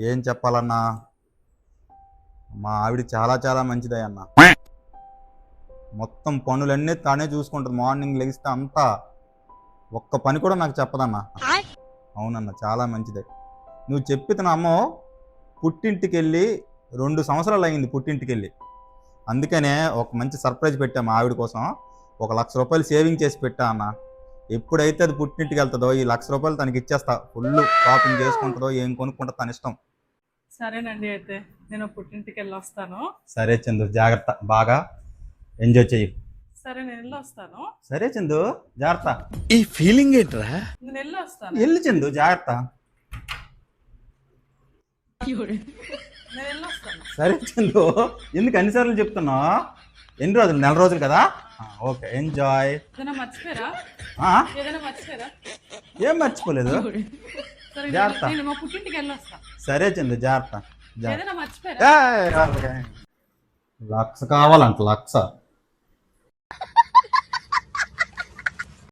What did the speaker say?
ఏం చెప్పాలన్నా, మా ఆవిడ చాలా చాలా మంచిదే అన్న. మొత్తం పనులన్నీ తానే చూసుకుంటుంది. మార్నింగ్ లెగిస్తే అంతా ఒక్క పని కూడా నాకు చెప్పదన్నా. అవునన్న, చాలా మంచిదే. నువ్వు చెప్పిన అమ్మో, పుట్టింటికి వెళ్ళి 2 సంవత్సరాలు అయింది పుట్టింటికి వెళ్ళి. అందుకనే ఒక మంచి సర్ప్రైజ్ పెట్టా మా ఆవిడ కోసం. 1,00,000 సేవింగ్ చేసి పెట్టా అన్న. ఎప్పుడైతే అది పుట్టింటికి వెళ్తుందో ఈ 1,00,000 తనకి ఇచ్చేస్తా. ఫుల్ షాపింగ్ చేసుకుంటుందో ఏం కొనుక్కుంటుందో తన ఇష్టం. సరేనండి, అయితే నేను పుట్టింటికి వెళ్ళొస్తాను. సరే చందు, జాగ్రత్త, బాగా ఎంజాయ్ చెయ్యి. సరే, నేను వెళ్ళొస్తాను. సరే చందు, జాగ్రత్త. ఈ ఫీలింగ్ ఏంట్రా? నేను వెళ్ళొస్తాను. వెళ్ళి చందు, జాగ్రత్త. నేను వెళ్ళొస్తాను. సరే చందు, ఎందుకు అన్నిసార్లు చెప్తున్నావు? ఎన్ని రోజులు? 4 రోజులు కదా. Okay, enjoy. ఏదైనా మర్చిపోయారా? ఏదైనా మర్చిపోయారా? ఏం మర్చిపోలేదు. సరే, జాగ్రత్త. నేను మా పుట్టింటికి వెళ్ళొస్తా. సరే చందు, జాగ్రత్త. ఏదైనా మర్చిపోయారా? 1,00,000 కావాలంట, 1,00,000.